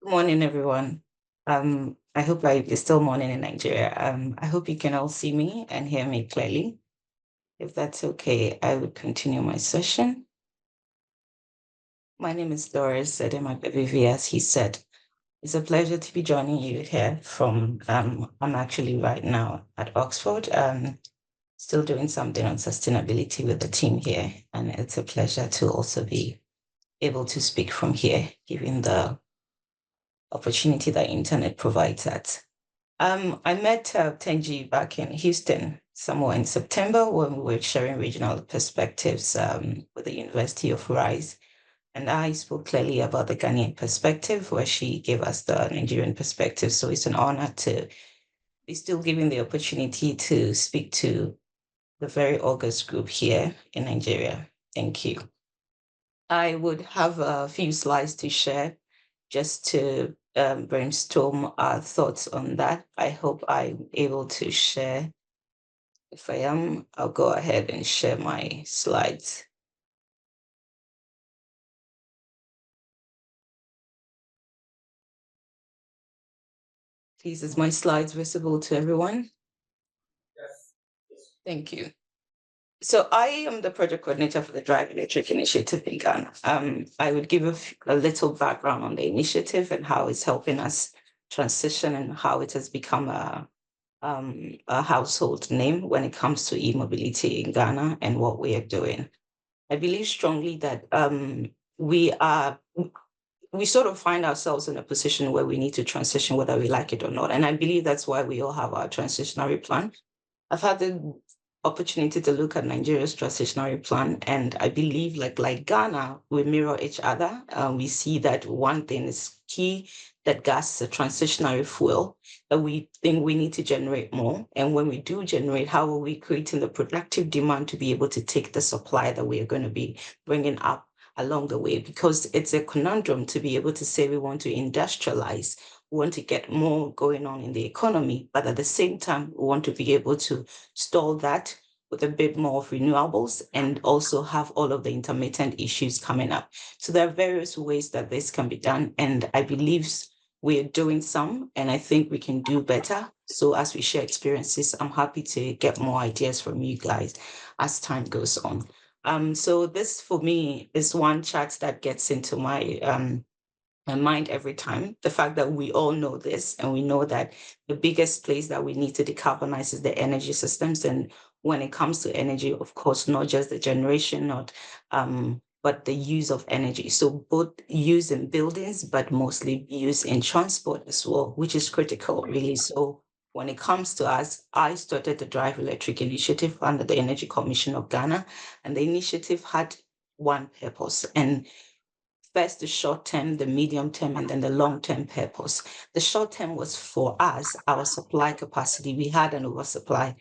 Good morning, everyone. I hope it's still morning in Nigeria. I hope you can all see me and hear me clearly. If that's okay, I will continue my session. My name is Doris Agbevivi, as he said. It's a pleasure to be joining you here from, I'm actually right now at Oxford, still doing something on sustainability with the team here. And it's a pleasure to also be able to speak from here, given the opportunity that internet provides us. I met Tenji back in Houston somewhere in September when we were sharing regional perspectives with the University of Rice. And I spoke clearly about the Ghanaian perspective, where she gave us the Nigerian perspective. So it's an honor to be still given the opportunity to speak to the very august group here in Nigeria. Thank you. I would have a few slides to share just to brainstorm our thoughts on that. I hope I'm able to share. If I am, I'll go ahead and share my slides. Please, is my slides visible to everyone? Yes. Thank you. So I am the project coordinator for the Drive Electric Initiative in Ghana. I would give a little background on the initiative and how it's helping us transition and how it has become a household name when it comes to e-mobility in Ghana and what we are doing. I believe strongly that we sort of find ourselves in a position where we need to transition whether we like it or not. And I believe that's why we all have our transitionary plan. I've had the opportunity to look at Nigeria's transitionary plan, and I believe like Ghana, we mirror each other. We see that one thing is key, that gas is a transitionary fuel, that we think we need to generate more. And when we do generate, how are we creating the productive demand to be able to take the supply that we are going to be bringing up along the way? Because it's a conundrum to be able to say we want to industrialize, we want to get more going on in the economy, but at the same time, we want to be able to stall that with a bit more of renewables and also have all of the intermittent issues coming up. So there are various ways that this can be done. And I believe we're doing some, and I think we can do better. So as we share experiences, I'm happy to get more ideas from you guys as time goes on. So this for me is one chart that gets into my mind every time. The fact that we all know this and we know that the biggest place that we need to decarbonize is the energy systems. And when it comes to energy, of course, not just the generation, not but the use of energy. So both use in buildings, but mostly use in transport as well, which is critical, really. So when it comes to us, I started the Drive Electric Initiative under the Energy Commission of Ghana, and the initiative had one purpose. And first the short term, the medium term, and then the long term purpose. The short term was for us, our supply capacity. We had an oversupply,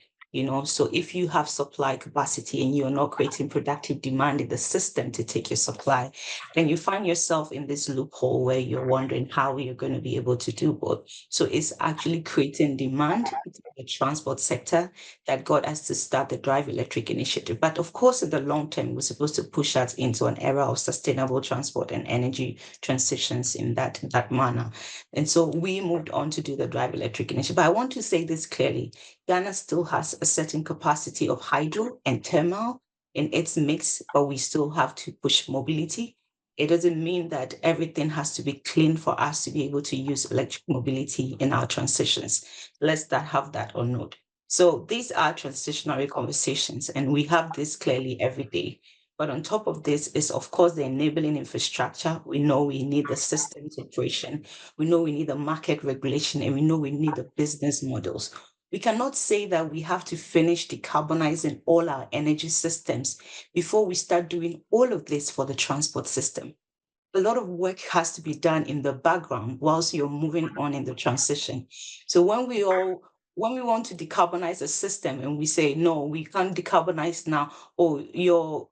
so if you have supply capacity and you're not creating productive demand in the system to take your supply, then you find yourself in this loophole where you're wondering how you're going to be able to do both. So it's actually creating demand in the transport sector that got us to start the Drive Electric Initiative. But of course, in the long term, we're supposed to push us into an era of sustainable transport and energy transitions in that manner. And so we moved on to do the Drive Electric Initiative. But I want to say this clearly. Ghana still has a certain capacity of hydro and thermal in its mix, but we still have to push mobility. It doesn't mean that everything has to be clean for us to be able to use electric mobility in our transitions. Let's that have that or not. So these are transitionary conversations, and we have this clearly every day. But on top of this is, of course, the enabling infrastructure. We know we need the systems operation. We know we need the market regulation, and we know we need the business models. We cannot say that we have to finish decarbonizing all our energy systems before we start doing all of this for the transport system. A lot of work has to be done in the background whilst you're moving on in the transition. So when we want to decarbonize a system and we say, no, we can't decarbonize now, or your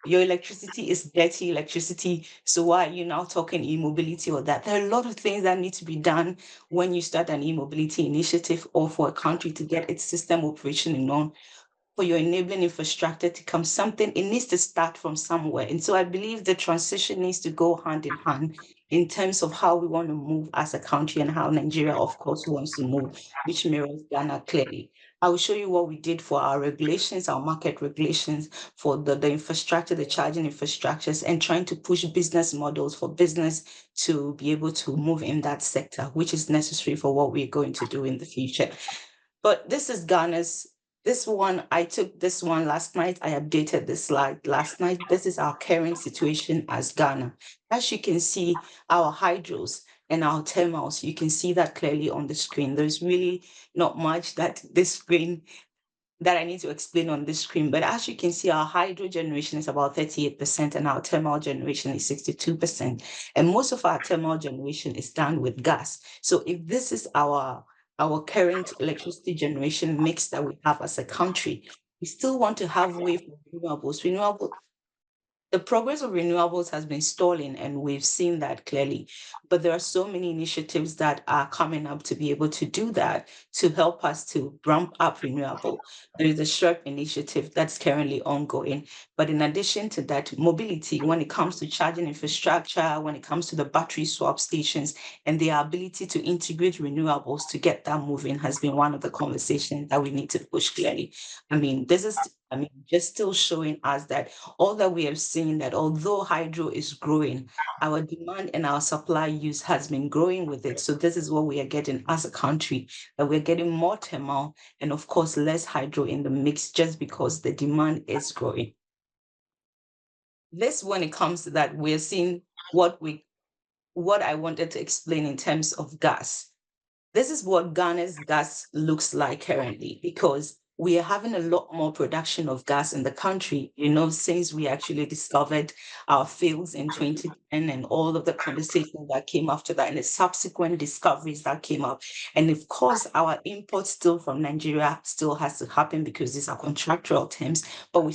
electricity is dirty electricity, so why are you now talking e-mobility or that? There are a lot of things that need to be done when you start an e-mobility initiative or for a country to get its system operational on, for your enabling infrastructure to come something, it needs to start from somewhere. And so I believe the transition needs to go hand in hand. in terms of how we want to move as a country and how Nigeria, of course, wants to move, which mirrors Ghana clearly. I will show you what we did for our regulations, our market regulations, for the infrastructure, the charging infrastructures, and trying to push business models for business to be able to move in that sector, which is necessary for what we're going to do in the future. But this is Ghana's. This one, I took this one last night. I updated this slide last night. This is our current situation as Ghana. As you can see, our hydros and our thermals, you can see that clearly on the screen. There's really not much that this screen that I need to explain on this screen. But as you can see, our hydro generation is about 38% and our thermal generation is 62%. And most of our thermal generation is done with gas. So if this is our current electricity generation mix that we have as a country, we still want to have way for renewables. The progress of renewables has been stalling, and we've seen that clearly. But there are so many initiatives that are coming up to be able to do that, to help us to ramp up renewable. There is a SHREP initiative that's currently ongoing. But in addition to that, mobility, when it comes to charging infrastructure, when it comes to the battery swap stations, and the ability to integrate renewables to get that moving has been one of the conversations that we need to push clearly. Just still showing us that all that we have seen, that although hydro is growing, our demand and our supply use has been growing with it. So this is what we are getting as a country, that we're getting more thermal and of course less hydro in the mix just because the demand is growing. This, when it comes to that, we're seeing what I wanted to explain in terms of gas. This is what Ghana's gas looks like currently, because we are having a lot more production of gas in the country, since we actually discovered our fields in 2010 and all of the conversation that came after that and the subsequent discoveries that came up. And of course, our import still from Nigeria still has to happen because these are contractual terms, but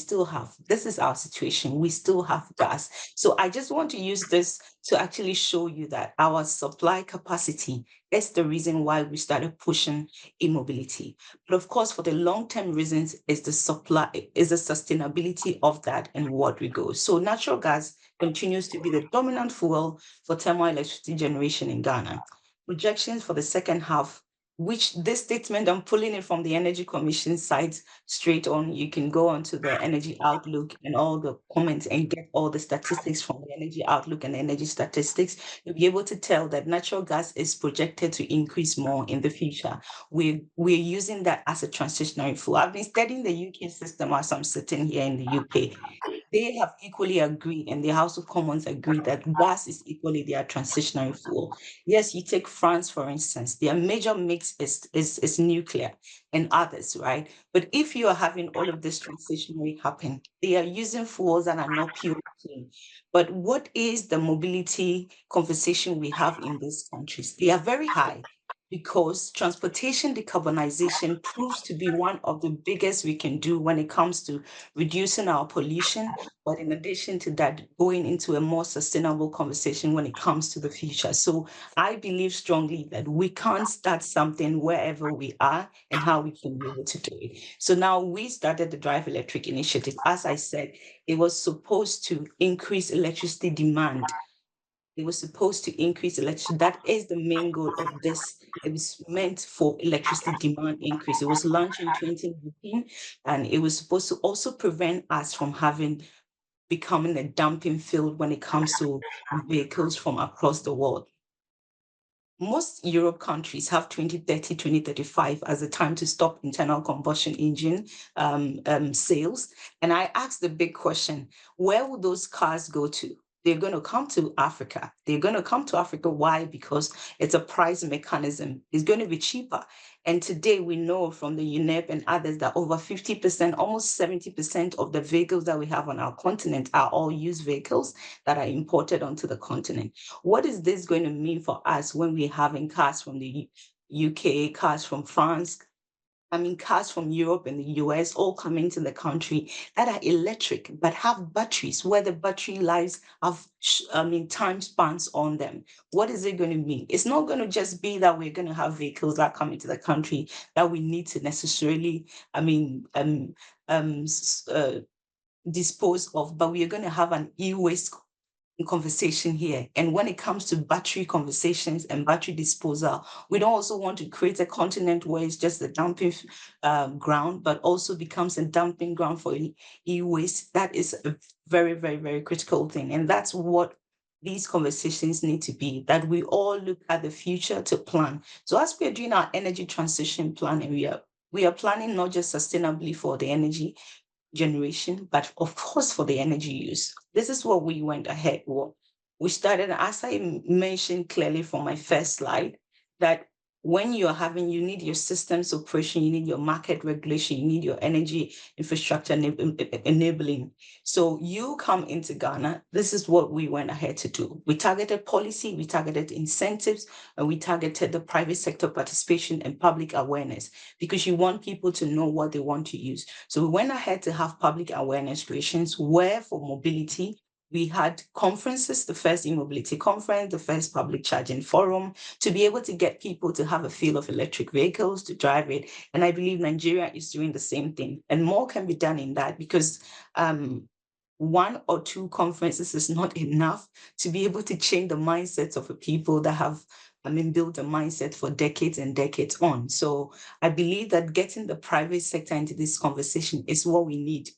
this is our situation. We still have gas. So I just want to use this to actually show you that our supply capacity is the reason why we started pushing e-mobility. But of course, for the long-term reasons is the sustainability of that and what we go. So natural gas continues to be the dominant fuel for thermal electricity generation in Ghana. Projections for the second half, which this statement, I'm pulling it from the Energy Commission site straight on. You can go onto the Energy Outlook and all the comments and get all the statistics from the Energy Outlook and energy statistics. You'll be able to tell that natural gas is projected to increase more in the future. We're using that as a transitionary fuel. I've been studying the UK system as I'm sitting here in the UK. They have equally agreed, and the House of Commons agreed that gas is equally their transitionary fuel. Yes, you take France, for instance, their major mix is nuclear and others, right? But if you are having all of this transitionary happen, they are using fuels that are not pure clean. But what is the mobility conversation we have in these countries? They are very high, because transportation decarbonization proves to be one of the biggest we can do when it comes to reducing our pollution, but in addition to that, going into a more sustainable conversation when it comes to the future. So I believe strongly that we can't start something wherever we are and how we can be able to do it. So now we started the Drive Electric initiative. As I said, it was supposed to increase electricity demand. It was supposed to increase electricity. That is the main goal of this. It was meant for electricity demand increase. It was launched in 2019, and it was supposed to also prevent us from becoming a dumping field when it comes to vehicles from across the world. Most Europe countries have 2030, 2035 as the time to stop internal combustion engine sales. And I asked the big question, where will those cars go to? They're going to come to Africa. They're going to come to Africa. Why? Because it's a price mechanism. It's going to be cheaper. And today we know from the UNEP and others that over 50%, almost 70% of the vehicles that we have on our continent are all used vehicles that are imported onto the continent. What is this going to mean for us when we're having cars from the UK, cars from France, cars from Europe and the US all coming to the country that are electric, but have batteries where the battery lives have, time spans on them? What is it going to mean? It's not going to just be that we're going to have vehicles that come into the country that we need to necessarily, dispose of, but we are going to have an e-waste conversation here. And when it comes to battery conversations and battery disposal, we don't also want to create a continent where it's just a dumping ground, but also becomes a dumping ground for e-waste. That is a very, very, very critical thing. And that's what these conversations need to be, that we all look at the future to plan. So as we are doing our energy transition plan, and we are planning not just sustainably for the energy generation, but of course for the energy use. This is what we went ahead with. We started, as I mentioned clearly from my first slide, that when you need your systems operation, you need your market regulation, you need your energy infrastructure enabling. So you come into Ghana, this is what we went ahead to do. We targeted policy, we targeted incentives, and we targeted the private sector participation and public awareness, because you want people to know what they want to use. So we went ahead to have public awareness creations where for mobility, we had conferences, the first e-mobility conference, the first public charging forum, to be able to get people to have a feel of electric vehicles, to drive it. And I believe Nigeria is doing the same thing. And more can be done in that, because one or two conferences is not enough to be able to change the mindsets of the people that have built a mindset for decades and decades on. So I believe that getting the private sector into this conversation is what we need.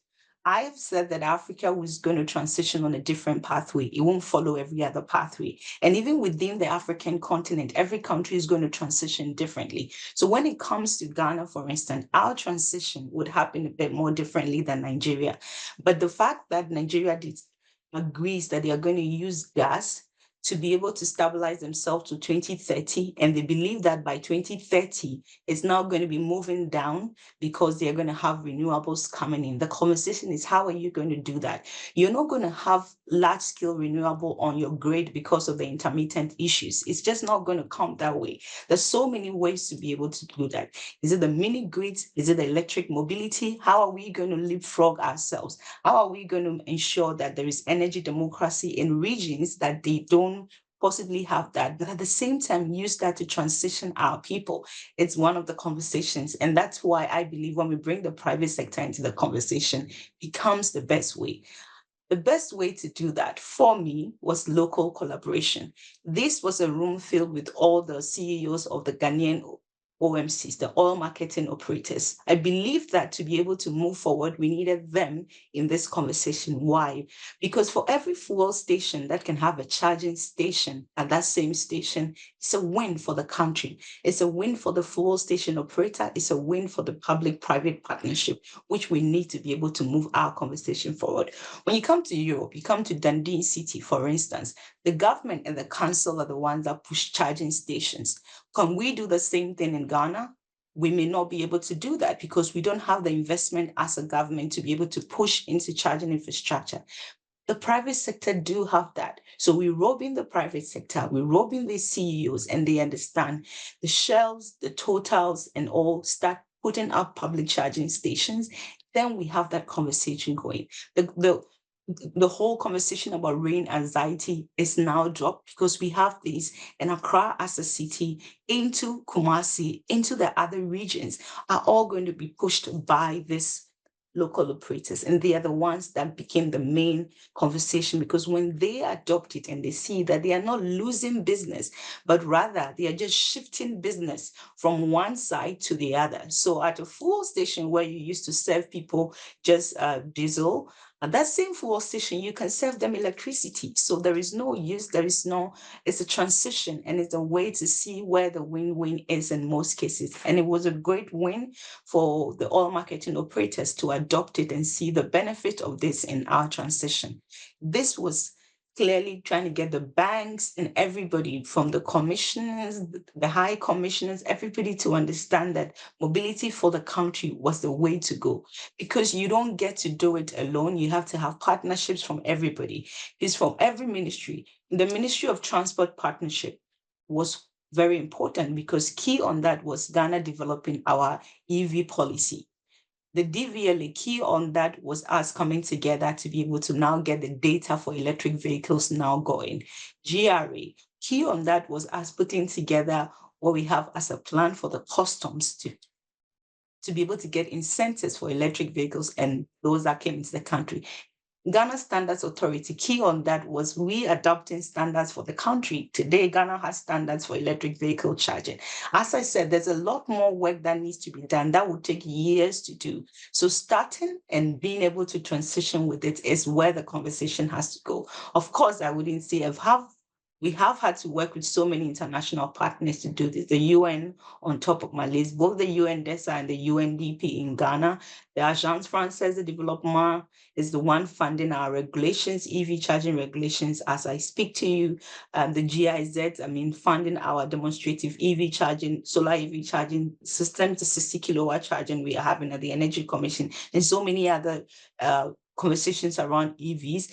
I've said that Africa was going to transition on a different pathway. It won't follow every other pathway. And even within the African continent, every country is going to transition differently. So when it comes to Ghana, for instance, our transition would happen a bit more differently than Nigeria. But the fact that Nigeria agrees that they are going to use gas to be able to stabilize themselves to 2030. And they believe that by 2030, it's now going to be moving down because they're going to have renewables coming in. The conversation is, how are you going to do that? You're not going to have large scale renewable on your grid because of the intermittent issues. It's just not going to come that way. There's so many ways to be able to do that. Is it the mini grids? Is it the electric mobility? How are we going to leapfrog ourselves? How are we going to ensure that there is energy democracy in regions that they don't possibly have that, but at the same time use that to transition our people? It's one of the conversations. And that's why I believe when we bring the private sector into the conversation, becomes the best way. The best way to do that for me was local collaboration. This was a room filled with all the CEOs of the Ghanaian OMCs, the oil marketing operators. I believe that to be able to move forward, we needed them in this conversation. Why? Because for every fuel station that can have a charging station at that same station, it's a win for the country. It's a win for the fuel station operator. It's a win for the public-private partnership, which we need to be able to move our conversation forward. When you come to Europe, you come to Dundee City, for instance, the government and the council are the ones that push charging stations. Can we do the same thing in Ghana? We may not be able to do that because we don't have the investment as a government to be able to push into charging infrastructure. The private sector do have that. So we rope in the private sector, we rope in the CEOs, and they understand the Shells, the Totals, and all start putting up public charging stations. Then we have that conversation going. The whole conversation about rain anxiety is now dropped because we have these in Accra as a city, into Kumasi, into the other regions, are all going to be pushed by this local operators. And they are the ones that became the main conversation, because when they adopt it and they see that they are not losing business, but rather they are just shifting business from one side to the other. So at a fuel station where you used to serve people just diesel, at that same fuel station, you can serve them electricity. So there is no use, it's a transition, and it's a way to see where the win-win is in most cases. And it was a great win for the oil marketing operators to adopt it and see the benefit of this in our transition. This was clearly trying to get the banks and everybody, from the commissioners, the high commissioners, everybody, to understand that mobility for the country was the way to go. Because you don't get to do it alone. You have to have partnerships from everybody. It's from every ministry. The Ministry of Transport partnership was very important, because key on that was Ghana developing our EV policy. The DVLA, key on that was us coming together to be able to now get the data for electric vehicles now going. GRA, key on that was us putting together what we have as a plan for the customs to be able to get incentives for electric vehicles and those that came into the country. Ghana Standards Authority, key on that was we adopting standards for the country. Today, Ghana has standards for electric vehicle charging. As I said, there's a lot more work that needs to be done. That would take years to do. So starting and being able to transition with it is where the conversation has to go. Of course, I wouldn't say we have had to work with so many international partners to do this. The UN on top of my list, both the UNDESA and the UNDP in Ghana. The Agence Française de Développement is the one funding our regulations, EV charging regulations as I speak to you. The GIZ, funding our demonstrative EV charging, solar EV charging system to 60 kilowatt charging we are having at the Energy Commission, and so many other conversations around EVs.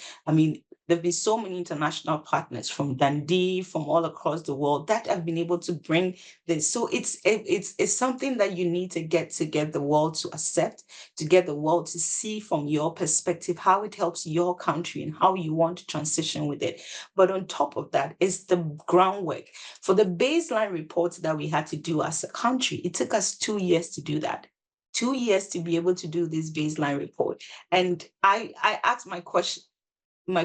There have been so many international partners from Dundee, from all across the world that have been able to bring this. So it's something that you need to get the world to accept, to get the world to see from your perspective how it helps your country and how you want to transition with it. But on top of that is the groundwork. For the baseline reports that we had to do as a country, it took us 2 years to do that. 2 years to be able to do this baseline report. And I asked my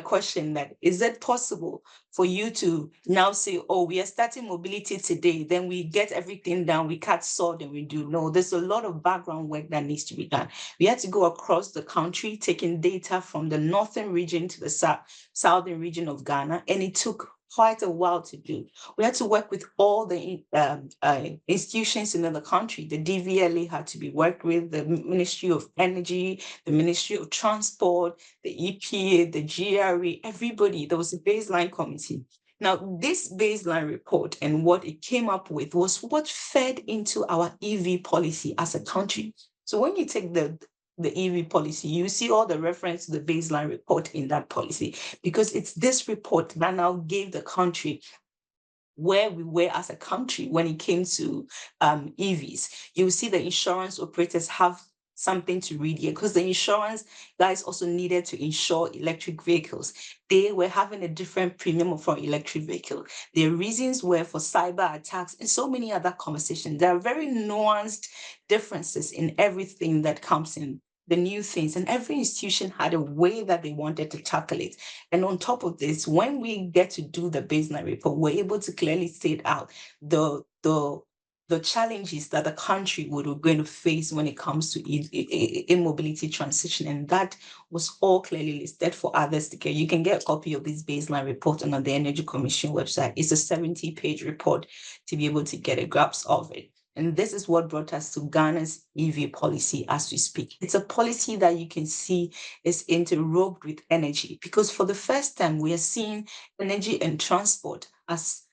question that, is it possible for you to now say, oh, we are starting mobility today, then we get everything done, we cut sod and we do? No, there's a lot of background work that needs to be done. We had to go across the country, taking data from the northern region to the southern region of Ghana, and it took quite a while to do. We had to work with all the institutions in the country. The DVLA had to be worked with, the Ministry of Energy, the Ministry of Transport, the EPA, the GRE, everybody. There was a baseline committee. Now, this baseline report and what it came up with was what fed into our EV policy as a country. So when you take the EV policy, you see all the reference to the baseline report in that policy, because it's this report that now gave the country where we were as a country when it came to EVs. You see the insurance operators have something to read here, because the insurance guys also needed to insure electric vehicles. They were having a different premium for electric vehicle. Their reasons were for cyber attacks and so many other conversations. There are very nuanced differences in everything that comes in, the new things, and every institution had a way that they wanted to tackle it. And on top of this, when we get to do the baseline report, we're able to clearly state out the challenges that the country would be going to face when it comes to e-mobility transition. And that was all clearly listed for others to get. You can get a copy of this baseline report on the Energy Commission website. It's a 70-page report to be able to get a grasp of it. And this is what brought us to Ghana's EV policy as we speak. It's a policy that you can see is interrobed with energy, because for the first time, we are seeing energy and transport as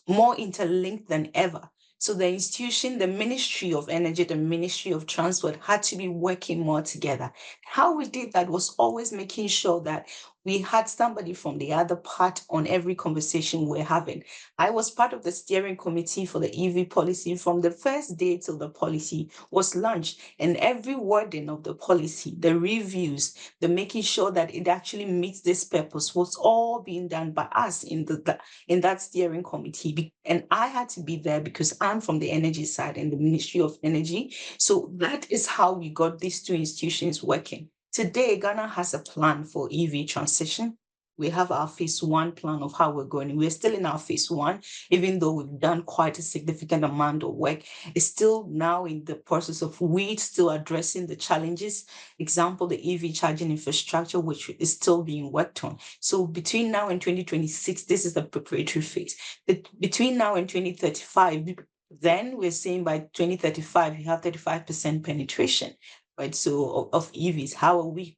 more interlinked than ever. So the institution, the Ministry of Energy, the Ministry of Transport had to be working more together. How we did that was always making sure that we had somebody from the other part on every conversation we're having. I was part of the steering committee for the EV policy from the first day till the policy was launched. And every wording of the policy, the reviews, the making sure that it actually meets this purpose was all being done by us in that steering committee. And I had to be there because I'm from the energy side and the Ministry of Energy. So that is how we got these two institutions working. Today, Ghana has a plan for EV transition. We have our phase 1 plan of how we're going. We're still in our phase 1, even though we've done quite a significant amount of work. It's still now in the process of we still addressing the challenges. Example, the EV charging infrastructure, which is still being worked on. So between now and 2026, this is the preparatory phase. Between now and 2035, then we're saying by 2035, you have 35% penetration. Right, so of EVs. How are we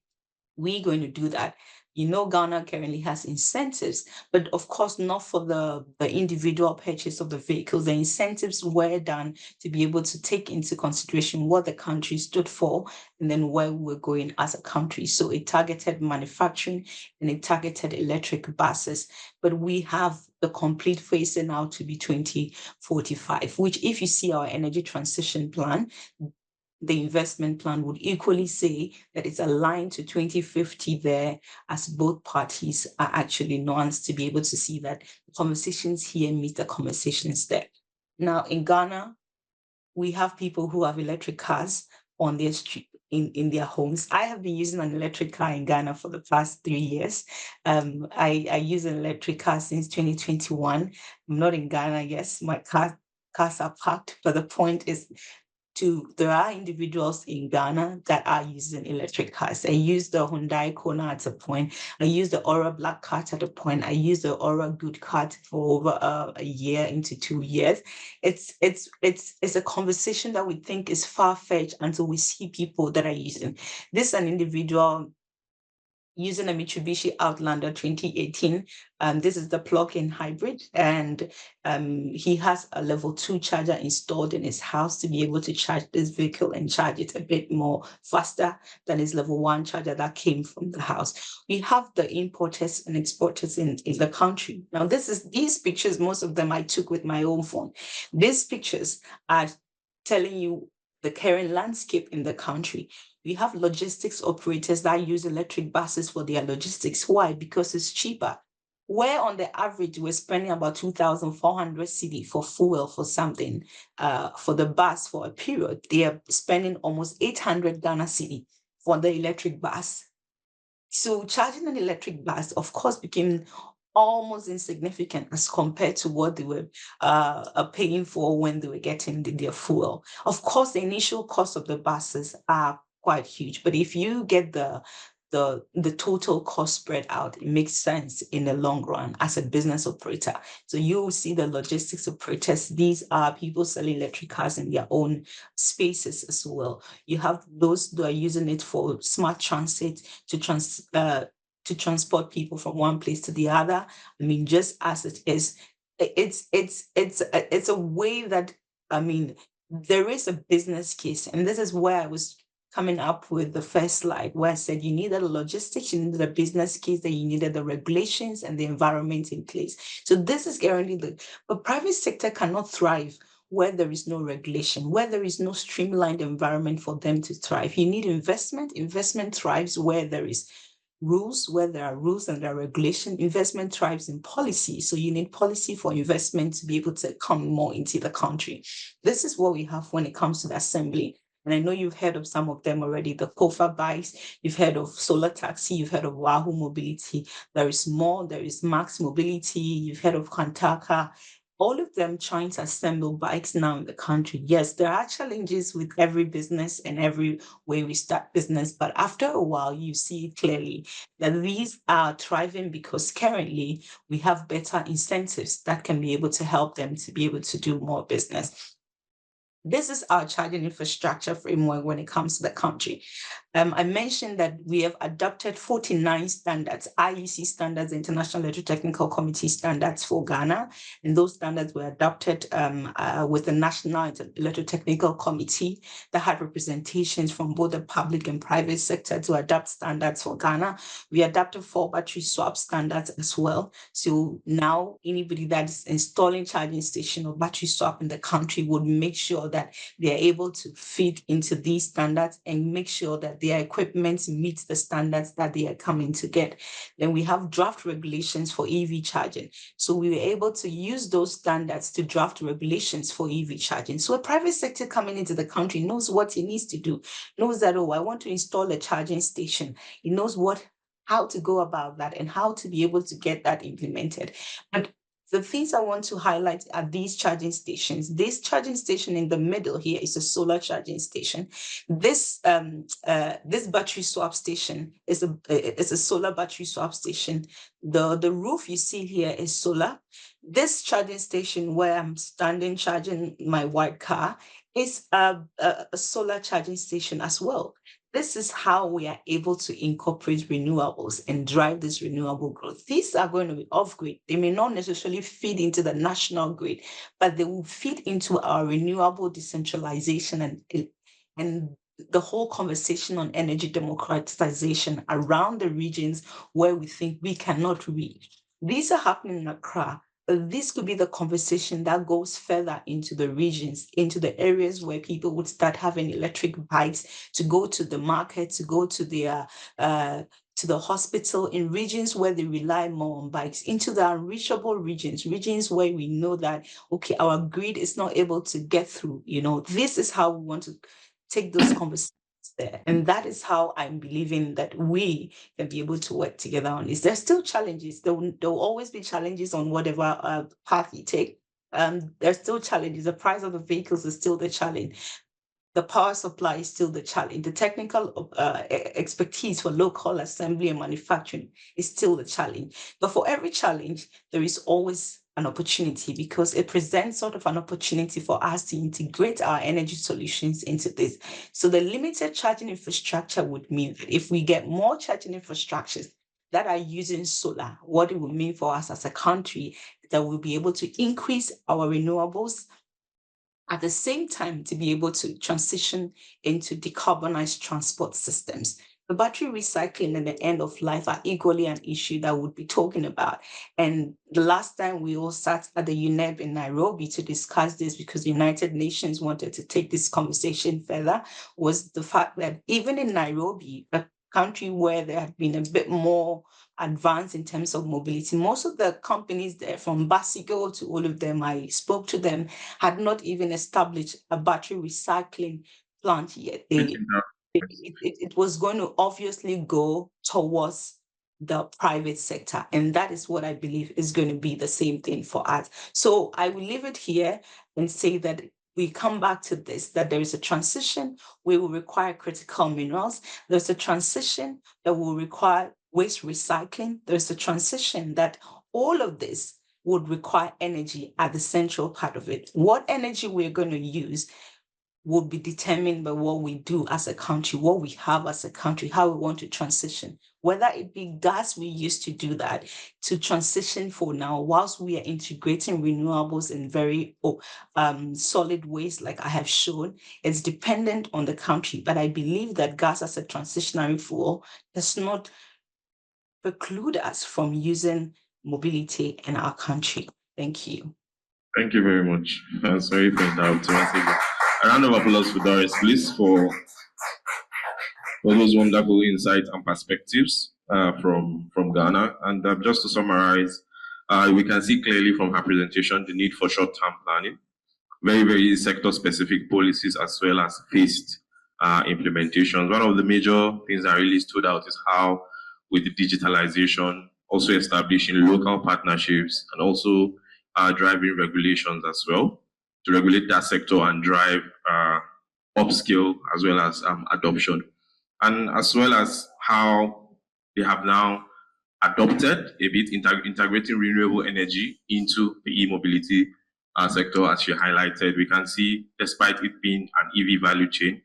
going to do that? Ghana currently has incentives, but of course not for the individual purchase of the vehicles. The incentives were done to be able to take into consideration what the country stood for and then where we're going as a country. So it targeted manufacturing and it targeted electric buses, but we have the complete phasing out to be 2045, which if you see our energy transition plan, the investment plan would equally say that it's aligned to 2050 there, as both parties are actually nuanced to be able to see that the conversations here meet the conversations there. Now, in Ghana, we have people who have electric cars on their street, in their homes. I have been using an electric car in Ghana for the past 3 years. I use an electric car since 2021. I'm not in Ghana, yes, my cars are parked, but the point is there are individuals in Ghana that are using electric cars. I use the Hyundai Kona at a point. I use the Aura Black card at a point. I use the Aura Good card for over a year into 2 years. It's a conversation that we think is far-fetched until we see people that are using. This is an individual using a Mitsubishi Outlander 2018. This is the plug-in hybrid, and he has a level 2 charger installed in his house to be able to charge this vehicle and charge it a bit more faster than his level 1 charger that came from the house. We have the importers and exporters in the country. Now, these pictures, most of them I took with my own phone. These pictures are telling you the current landscape in the country. We have logistics operators that use electric buses for their logistics. Why? Because it's cheaper. Where on the average, we're spending about 2,400 cedi for fuel for something, for the bus for a period, they are spending almost 800 Ghana cedi for the electric bus. So charging an electric bus, of course, became almost insignificant as compared to what they were paying for when they were getting their fuel. Of course, the initial cost of the buses are quite huge, but if you get the total cost spread out, it makes sense in the long run as a business operator. So you will see the logistics operators. These are people selling electric cars in their own spaces as well. You have those that are using it for smart transit to transport people from one place to the other. I mean, just as it is, it's a way that, I mean, there is a business case, and this is where I was coming up with the first slide, where I said you needed a logistics, you needed a business case, that you needed the regulations and the environment in place. So this is guaranteed. But private sector cannot thrive where there is no regulation, where there is no streamlined environment for them to thrive. You need investment. Investment thrives where there is rules, where there are rules and there are regulation. Investment thrives in policy. So you need policy for investment to be able to come more into the country. This is what we have when it comes to the assembly. And I know you've heard of some of them already, the Kofa bikes, you've heard of Solar Taxi, you've heard of Wahoo Mobility. There is more, there is Max Mobility, you've heard of Kantaka. All of them trying to assemble bikes now in the country. Yes, there are challenges with every business and every way we start business, but after a while, you see clearly that these are thriving because currently we have better incentives that can be able to help them to be able to do more business. This is our charging infrastructure framework when it comes to the country. I mentioned that we have adopted 49 standards, IEC standards, International Electrotechnical Committee standards for Ghana. And those standards were adopted with the National Electrotechnical Committee that had representations from both the public and private sector to adopt standards for Ghana. We adopted 4 battery swap standards as well. So now anybody that is installing charging station or battery swap in the country would make sure that they are able to fit into these standards and make sure that their equipment meets the standards that they are coming to get. Then we have draft regulations for EV charging. So we were able to use those standards to draft regulations for EV charging. So a private sector coming into the country knows what he needs to do, knows that, oh, I want to install a charging station. He knows how to go about that and how to be able to get that implemented. But the things I want to highlight are these charging stations. This charging station in the middle here is a solar charging station. This battery swap station is a solar battery swap station. The roof you see here is solar. This charging station where I'm standing charging my white car is a solar charging station as well. This is how we are able to incorporate renewables and drive this renewable growth. These are going to be off-grid. They may not necessarily feed into the national grid, but they will feed into our renewable decentralization and the whole conversation on energy democratization around the regions where we think we cannot reach. These are happening in Accra. This could be the conversation that goes further into the regions, into the areas where people would start having electric bikes to go to the market, to go to the hospital, in regions where they rely more on bikes, into the unreachable regions where we know that, okay, our grid is not able to get through. This is how we want to take those conversations there. And that is how I'm believing that we can be able to work together on this. There's still challenges. There will always be challenges on whatever path you take. There's still challenges. The price of the vehicles is still the challenge. The power supply is still the challenge. The technical expertise for local assembly and manufacturing is still the challenge. But for every challenge, there is always an opportunity, because it presents sort of an opportunity for us to integrate our energy solutions into this. So the limited charging infrastructure would mean that if we get more charging infrastructures that are using solar, what it would mean for us as a country, that we'll be able to increase our renewables, at the same time to be able to transition into decarbonized transport systems. The battery recycling and the end of life are equally an issue that we'll be talking about. And the last time we all sat at the UNEP in Nairobi to discuss this, because the United Nations wanted to take this conversation further, was the fact that even in Nairobi, a country where there had been a bit more advanced in terms of mobility, most of the companies there, from Basigo to all of them, I spoke to them, had not even established a battery recycling plant yet. It was going to obviously go towards the private sector. And that is what I believe is going to be the same thing for us. So I will leave it here and say that we come back to this, that there is a transition. We will require critical minerals. There's a transition that will require waste recycling. There's a transition that all of this would require energy at the central part of it. What energy we're going to use will be determined by what we do as a country, what we have as a country, how we want to transition. Whether it be gas we use to do that, to transition for now, whilst we are integrating renewables in very solid ways, like I have shown, it's dependent on the country. But I believe that gas as a transitionary fuel does not preclude us from using mobility in our country. Thank you. Thank you very much. Sorry for interrupting. A round of applause for Doris, please, for those wonderful insights and perspectives from Ghana. And just to summarize, we can see clearly from her presentation the need for short-term planning, very, very sector-specific policies, as well as phased implementations. One of the major things that really stood out is how, with the digitalisation, also establishing local partnerships and also driving regulations as well to regulate that sector and drive upskill as well as adoption. And as well as how they have now adopted a bit, integrating renewable energy into the e-mobility sector, as she highlighted. We can see, despite it being an EV value chain,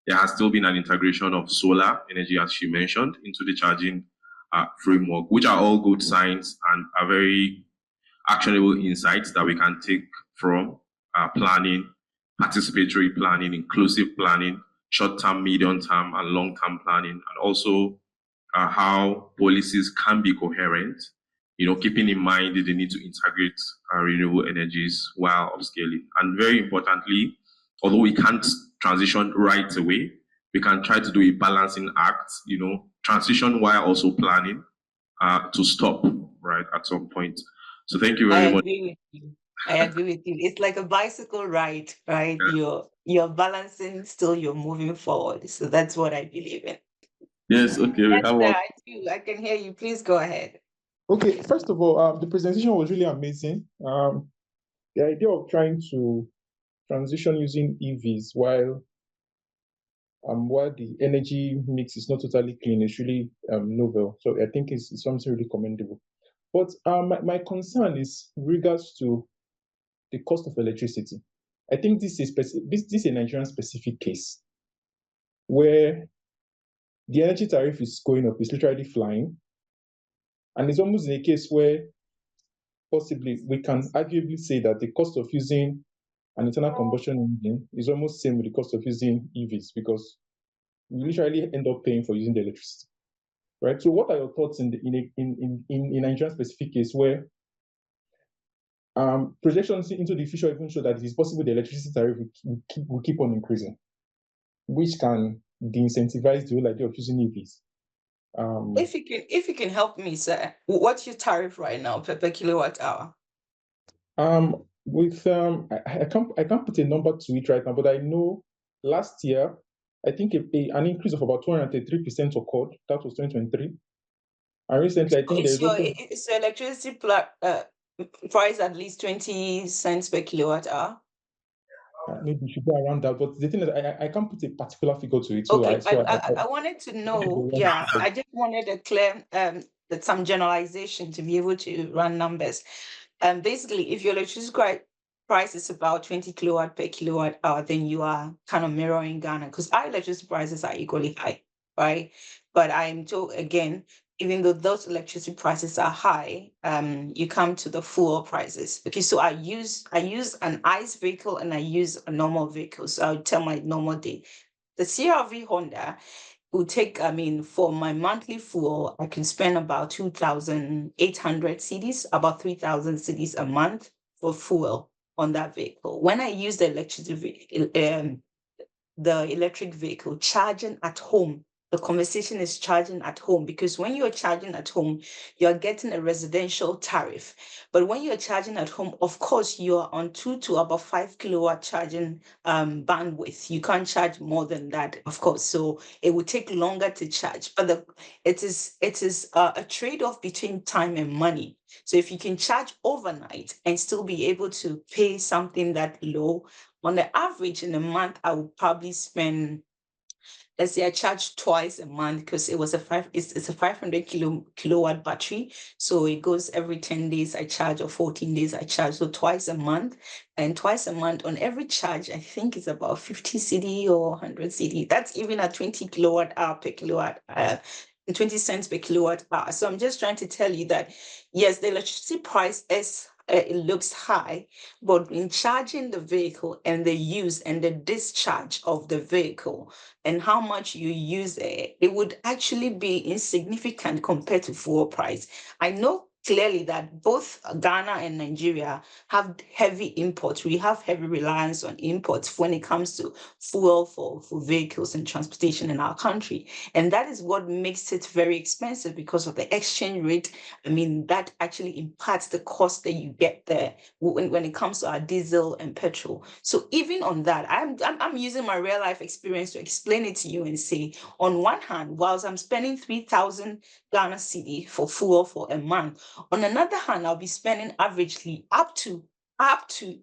there has still been an integration of solar energy, as she mentioned, into the charging framework, which are all good signs and are very actionable insights that we can take from planning, participatory planning, inclusive planning, short-term, medium-term, and long-term planning, and also how policies can be coherent, keeping in mind that they need to integrate renewable energies while upscaling. And very importantly, although we can't transition right away, we can try to do a balancing act, transition while also planning to stop, right, at some point. So thank you very much. I agree with you. It's like a bicycle ride, right? Yeah. You're balancing, still you're moving forward. So that's what I believe in. Yes, okay. I can hear you. Please go ahead. Okay, first of all, the presentation was really amazing. The idea of trying to transition using EVs while the energy mix is not totally clean is really novel. So I think it's something really commendable. But my concern is in regards to the cost of electricity. I think this is a Nigerian specific case where the energy tariff is going up, it's literally flying. And it's almost in a case where possibly we can arguably say that the cost of using an internal combustion engine is almost the same with the cost of using EVs, because we literally end up paying for using the electricity. Right? So what are your thoughts in a Nigerian specific case where projections into the future even show that it is possible the electricity tariff will keep on increasing, which can de-incentivize the whole idea of using EVs. If you can help me, sir, what's your tariff right now per kilowatt hour? I can't put a number to it right now, but I know last year I think an increase of about 233% occurred. That was 2023. And recently, I think there is also is your electricity price at least 20 cents per kilowatt hour? Maybe we should go around that. But the thing is, I can't put a particular figure to it. So Okay, I I wanted to know, yeah, I just wanted a clear that some generalization to be able to run numbers. Basically, if your electricity price is about 20 kilowatt per kilowatt hour, then you are kind of mirroring Ghana, because our electricity prices are equally high, right? But I'm told again, even though those electricity prices are high, you come to the fuel prices. Okay, so I use an ICE vehicle and I use a normal vehicle. So I'll tell my normal day. The CRV Honda will take, for my monthly fuel, I can spend about 2,800 cedis, about 3,000 cedis a month for fuel on that vehicle. When I use the electric vehicle charging at home, the conversation is charging at home, because when you're charging at home, you're getting a residential tariff. But when you're charging at home, of course, you're on 2 to about 5 kilowatt charging bandwidth. You can't charge more than that, of course. So it will take longer to charge. But it is a trade-off between time and money. So if you can charge overnight and still be able to pay something that low, on the average in a month, I would probably spend, let's say I charge twice a month, because it's a 500 kilowatt battery. So it goes every 10 days I charge, or 14 days I charge. So twice a month, and twice a month on every charge, I think it's about 50 cedi or 100 cedi. That's even at 20 kilowatt hour per kilowatt, 20 cents per kilowatt hour. So I'm just trying to tell you that, yes, the electricity price is, it looks high, but in charging the vehicle and the use and the discharge of the vehicle and how much you use it would actually be insignificant compared to fuel price. I know clearly that both Ghana and Nigeria have heavy imports. We have heavy reliance on imports when it comes to fuel for vehicles and transportation in our country. And that is what makes it very expensive, because of the exchange rate. That actually impacts the cost that you get there when it comes to our diesel and petrol. So even on that, I'm using my real life experience to explain it to you and say, on one hand, whilst I'm spending 3,000 Ghana cedi for fuel for a month, on another hand, I'll be spending averagely up to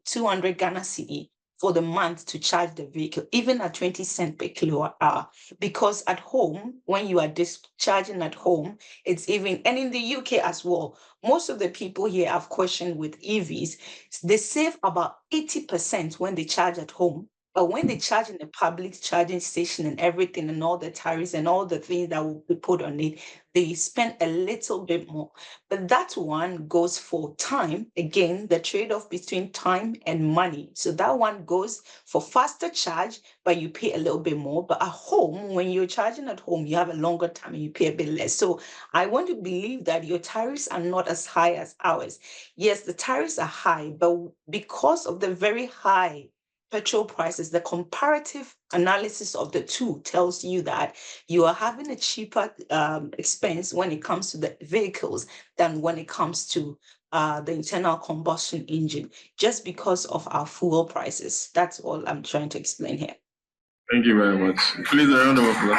200 Ghana cedi for the month to charge the vehicle, even at 20 cents per kilowatt hour. Because at home, when you are discharging at home, it's even, and in the UK as well, most of the people here have questioned with EVs, they save about 80% when they charge at home. But when they charge in a public charging station and everything, and all the tariffs and all the things that will be put on it, they spend a little bit more. But that one goes for time. Again, the trade-off between time and money. So that one goes for faster charge, but you pay a little bit more. But at home, when you're charging at home, you have a longer time and you pay a bit less. So I want to believe that your tariffs are not as high as ours. Yes, the tariffs are high, but because of the very high petrol prices, the comparative analysis of the two tells you that you are having a cheaper expense when it comes to the vehicles than when it comes to the internal combustion engine, just because of our fuel prices. That's all I'm trying to explain here. Thank you very much. Please, a round of applause.